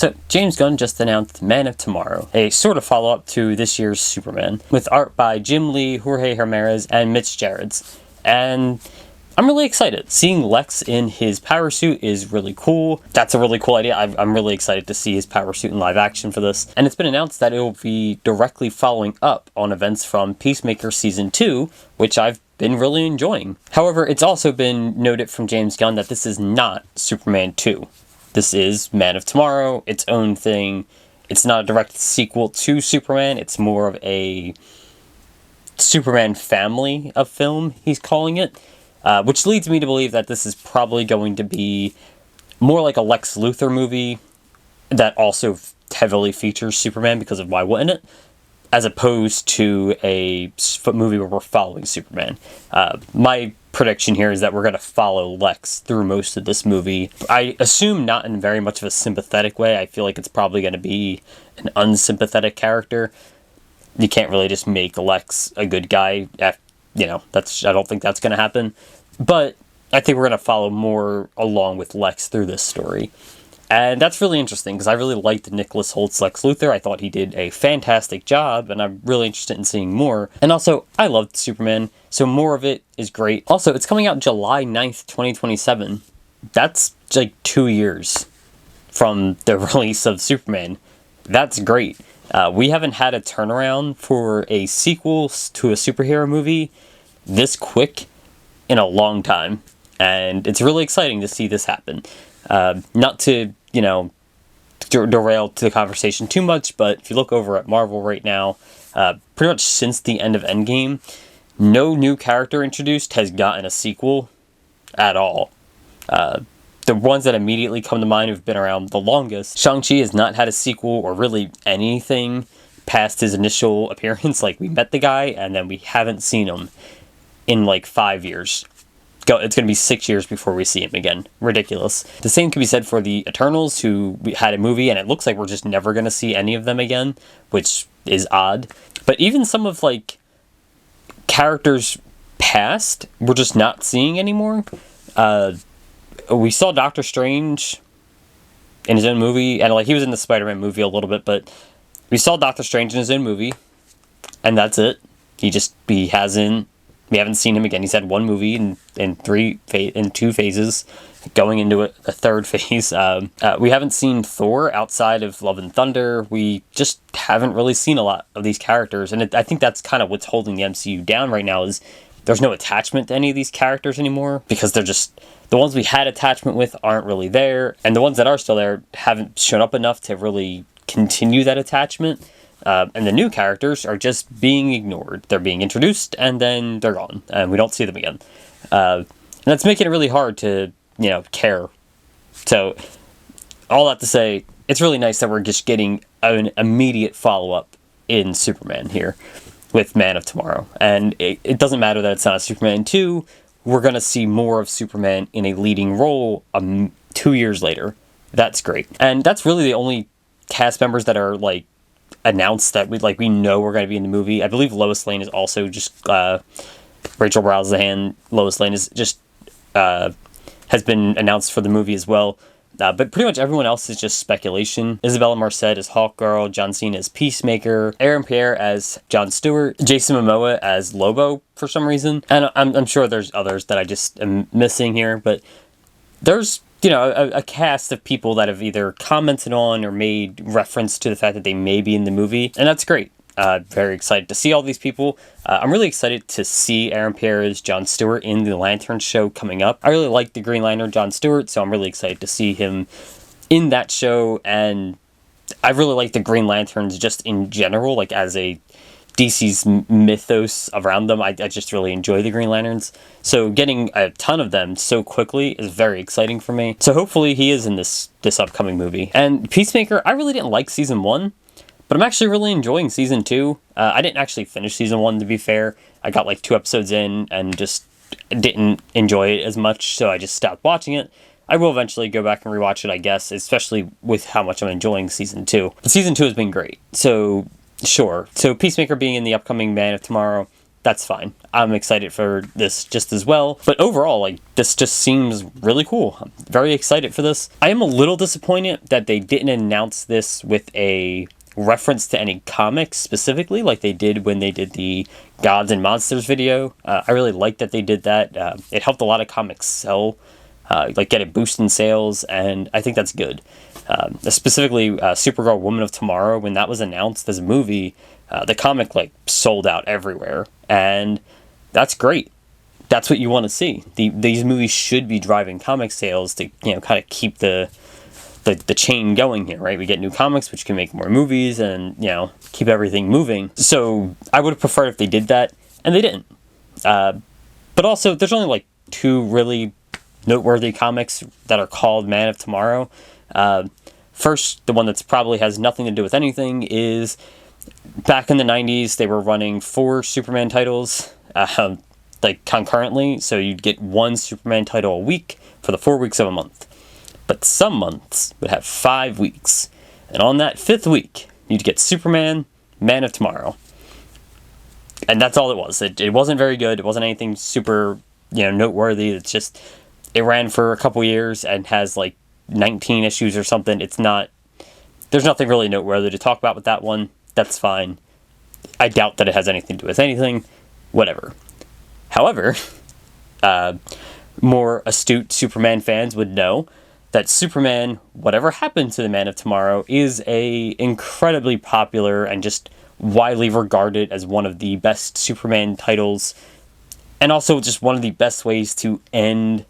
So, James Gunn just announced Man of Tomorrow, a sort of follow-up to this year's Superman, with art by Jim Lee, Jorge Ramirez, and Mitch Gerads. And I'm really excited. Seeing Lex in his power suit is really cool. That's a really cool idea. I'm really excited to see his power suit in live action for this. And it's been announced that it will be directly following up on events from Peacemaker Season 2, which I've been really enjoying. However, it's also been noted from James Gunn that this is not Superman 2. This is Man of Tomorrow, its own thing. It's not a direct sequel to Superman. It's more of a Superman family of film, he's calling it. Which leads me to believe that this is probably going to be more like a Lex Luthor movie that also heavily features Superman, because of why wouldn't it? As opposed to a movie where we're following Superman. My prediction here is that we're going to follow Lex through most of this movie. I assume not in very much of a sympathetic way. I feel like it's probably going to be an unsympathetic character. You can't really just make Lex a good guy. I don't think that's going to happen. But I think we're going to follow more along with Lex through this story. And that's really interesting, because I really liked Nicholas Holt's Lex Luthor. I thought he did a fantastic job, and I'm really interested in seeing more. And also, I loved Superman, so more of it is great. Also, it's coming out July 9th, 2027. That's like 2 years from the release of Superman. That's great. We haven't had a turnaround for a sequel to a superhero movie this quick in a long time. And it's really exciting to see this happen. Not to, derail to the conversation too much, but if you look over at Marvel right now, pretty much since the end of Endgame, no new character introduced has gotten a sequel at all. The ones that immediately come to mind who've been around the longest, Shang-Chi has not had a sequel or really anything past his initial appearance. Like, we met the guy and then we haven't seen him in like 5 years. It's going to be 6 years before we see him again. Ridiculous. The same can be said for the Eternals, who had a movie, and it looks like we're just never going to see any of them again, which is odd. But even some of, characters past, we're just not seeing anymore. We saw Doctor Strange in his own movie, and, he was in the Spider-Man movie a little bit, but we saw Doctor Strange in his own movie, and that's it. We haven't seen him again. He's had one movie in 2 phases, going into a third phase. We haven't seen Thor outside of Love and Thunder. We just haven't really seen a lot of these characters, and I think that's kind of what's holding the MCU down right now, is there's no attachment to any of these characters anymore, because they're just, the ones we had attachment with aren't really there, and the ones that are still there haven't shown up enough to really continue that attachment. And the new characters are just being ignored. They're being introduced, and then they're gone, and we don't see them again. And that's making it really hard to, care. So, all that to say, it's really nice that we're just getting an immediate follow-up in Superman here with Man of Tomorrow. And it doesn't matter that it's not a Superman 2. We're going to see more of Superman in a leading role 2 years later. That's great. And that's really the only cast members that are, announced that we know we're going to be in the movie. I believe Lois Lane is also just Rachel Brosnahan. Lois Lane is just has been announced for the movie as well. But pretty much everyone else is just speculation. Isabella Marcet as Hawkgirl, John Cena as Peacemaker, Aaron Pierre as Jon Stewart, Jason Momoa as Lobo for some reason, and I'm sure there's others that I just am missing here. But there's a cast of people that have either commented on or made reference to the fact that they may be in the movie, and that's great. Very excited to see all these people. I'm really excited to see Aaron Pierre as Jon Stewart in the Lantern show coming up. I really like the Green Lantern, Jon Stewart, so I'm really excited to see him in that show, and I really like the Green Lanterns just in general, as a DC's mythos around them. I just really enjoy the Green Lanterns. So getting a ton of them so quickly is very exciting for me. So hopefully he is in this upcoming movie. And Peacemaker, I really didn't like Season 1, but I'm actually really enjoying Season 2. I didn't actually finish Season 1, to be fair. I got 2 episodes in and just didn't enjoy it as much, so I just stopped watching it. I will eventually go back and rewatch it, I guess, especially with how much I'm enjoying Season 2. But Season 2 has been great. So, sure. So Peacemaker being in the upcoming Man of Tomorrow, that's fine. I'm excited for this just as well. But overall, like, this just seems really cool. I'm very excited for this. I am a little disappointed that they didn't announce this with a reference to any comics specifically, like they did when they did the Gods and Monsters video. I really like that they did that. It helped a lot of comics sell, like get it boosting sales, and I think that's good. Specifically, Supergirl Woman of Tomorrow, when that was announced as a movie, the comic like sold out everywhere, and that's great. That's what you want to see. These movies should be driving comic sales to, you know, kind of keep the chain going here, right? We get new comics, which can make more movies and, you know, keep everything moving. So I would have preferred if they did that, and they didn't. But also, there's only like 2 really noteworthy comics that are called Man of Tomorrow. First, the one that's probably has nothing to do with anything is back in the 90s, they were running 4 Superman titles, like concurrently. So you'd get 1 Superman title a week for the 4 weeks of a month. But some months would have 5 weeks. And on that 5th week, you'd get Superman, Man of Tomorrow. And that's all it was. It wasn't very good. It wasn't anything super, you know, noteworthy. It's just, it ran for a couple years and has like 19 issues or something. It's not, there's nothing really noteworthy to talk about with that one. That's fine. I doubt that it has anything to do with anything. Whatever. However, more astute Superman fans would know that Superman, whatever happened to the Man of Tomorrow, is a incredibly popular and just widely regarded as one of the best Superman titles, and also just one of the best ways to end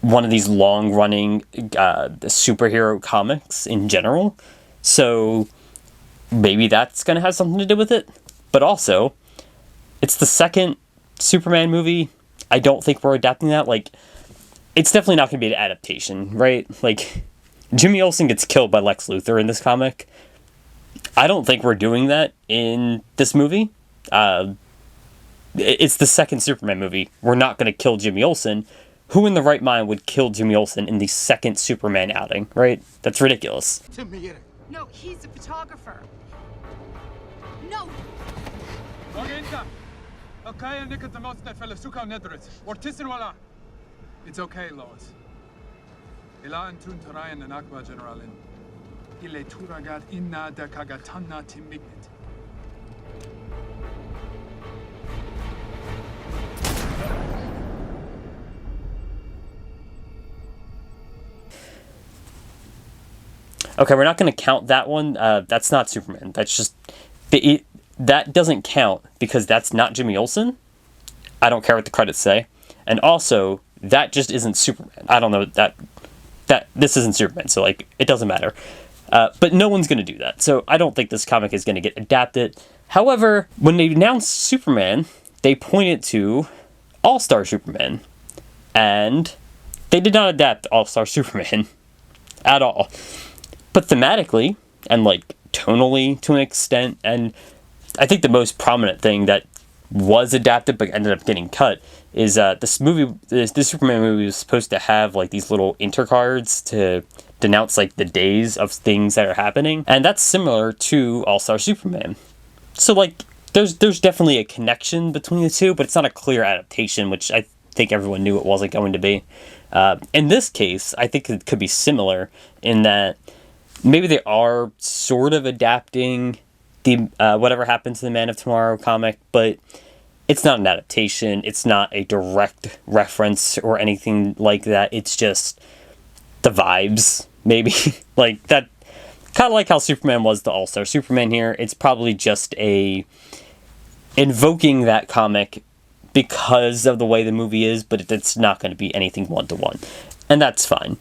one of these long-running superhero comics in general. So maybe that's going to have something to do with it. But also, it's the second Superman movie. I don't think we're adapting that. Like, it's definitely not going to be an adaptation, right? Like, Jimmy Olsen gets killed by Lex Luthor in this comic. I don't think we're doing that in this movie. It's the second Superman movie. We're not going to kill Jimmy Olsen. Who in the right mind would kill Jimmy Olsen in the second Superman outing, right? That's ridiculous. No, he's a photographer. No! It's okay, Lois. Ilaan tun tarayan ng Akba Generalin. Ile turagat inna da kagatanna timignit. Okay, we're not going to count that one. That's not Superman. That's just... that doesn't count because that's not Jimmy Olsen. I don't care what the credits say. And also, that just isn't Superman. I don't know, that this isn't Superman, so, like, it doesn't matter. But no one's going to do that. So I don't think this comic is going to get adapted. However, when they announced Superman, they pointed to All-Star Superman. And they did not adapt All-Star Superman at all. But thematically, and like tonally to an extent, and I think the most prominent thing that was adapted but ended up getting cut is this Superman movie was supposed to have like these little intercards to denounce like the days of things that are happening, and that's similar to All-Star Superman. So like there's definitely a connection between the two, but it's not a clear adaptation, which I think everyone knew it wasn't going to be. In this case, I think it could be similar in that maybe they are sort of adapting the whatever happened to the Man of Tomorrow comic, but it's not an adaptation. It's not a direct reference or anything like that. It's just the vibes, maybe. Like that, kind of like how Superman was the All-Star Superman here. It's probably just invoking that comic because of the way the movie is, but it's not going to be anything one-to-one. And that's fine.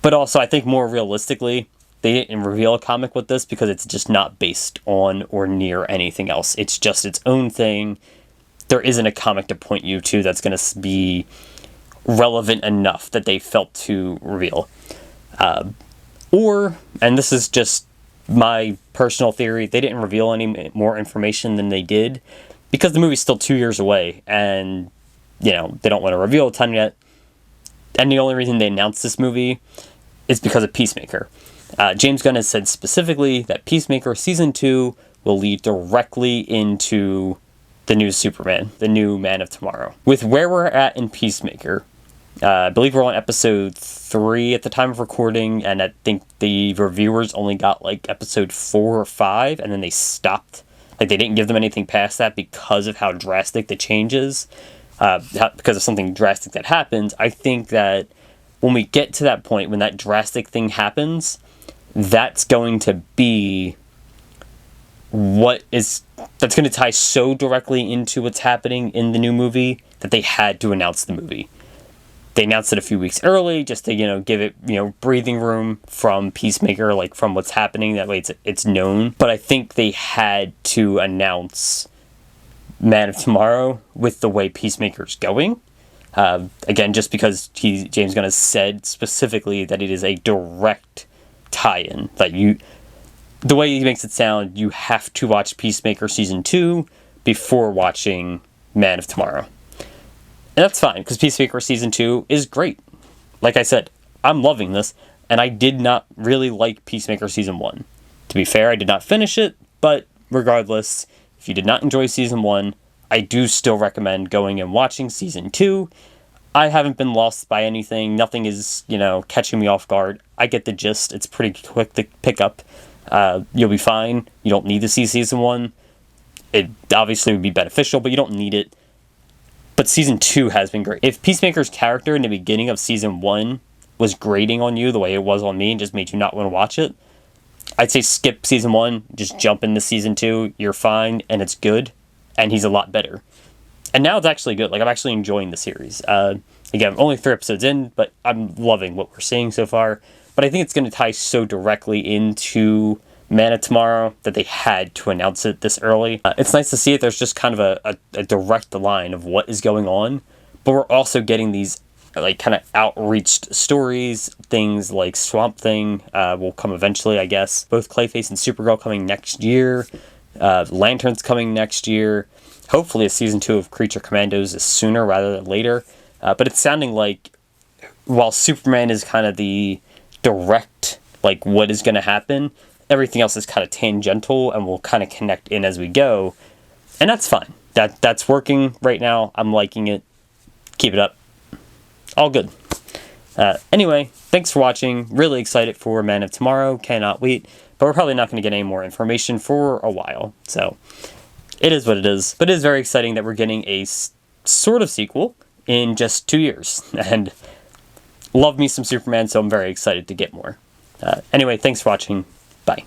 But also, I think more realistically, they didn't reveal a comic with this because it's just not based on or near anything else. It's just its own thing. There isn't a comic to point you to that's going to be relevant enough that they felt to reveal. And this is just my personal theory, they didn't reveal any more information than they did because the movie's still 2 years away and, you know, they don't want to reveal a ton yet. And the only reason they announced this movie is because of Peacemaker. James Gunn has said specifically that Peacemaker Season 2 will lead directly into the new Superman, the new Man of Tomorrow. With where we're at in Peacemaker, I believe we're on episode 3 at the time of recording, and I think the reviewers only got like episode 4 or 5, and then they stopped. Like, they didn't give them anything past that because of how drastic the change is, because of something drastic that happens. I think that when we get to that point, when that drastic thing happens, that's going to be that's going to tie so directly into what's happening in the new movie that they had to announce the movie. They announced it a few weeks early just to, give it, breathing room from Peacemaker, like from what's happening. That way it's known. But I think they had to announce Man of Tomorrow with the way Peacemaker's going. Again, just because James Gunn has said specifically that it is a direct tie-in. Like, the way he makes it sound, you have to watch Peacemaker Season 2 before watching Man of Tomorrow. And that's fine, because Peacemaker Season 2 is great. Like I said, I'm loving this, and I did not really like Peacemaker Season 1. To be fair, I did not finish it, but regardless, if you did not enjoy Season 1, I do still recommend going and watching Season 2. I haven't been lost by anything. Nothing is, catching me off guard. I get the gist. It's pretty quick to pick up. You'll be fine. You don't need to see Season 1. It obviously would be beneficial, but you don't need it. But Season 2 has been great. If Peacemaker's character in the beginning of Season 1 was grating on you the way it was on me and just made you not want to watch it, I'd say skip Season 1, just jump into Season 2, you're fine, and it's good, and he's a lot better. And now it's actually good. Like, I'm actually enjoying the series. Again, only 3 episodes in, but I'm loving what we're seeing so far. But I think it's going to tie so directly into Man of Tomorrow that they had to announce it this early. It's nice to see it. There's just kind of a direct line of what is going on, but we're also getting these like kind of outreached stories. Things like Swamp Thing will come eventually, I guess. Both Clayface and Supergirl coming next year. Lantern's coming next year. Hopefully a Season 2 of Creature Commandos is sooner rather than later. But it's sounding like while Superman is kind of the direct, like what is going to happen, everything else is kind of tangential and will kind of connect in as we go. And that's fine. That's working right now. I'm liking it. Keep it up. All good. Anyway, thanks for watching. Really excited for Man of Tomorrow. Cannot wait. But we're probably not going to get any more information for a while. So it is what it is. But it is very exciting that we're getting a sort of sequel in just 2 years. And love me some Superman, so I'm very excited to get more. Anyway, thanks for watching. Bye.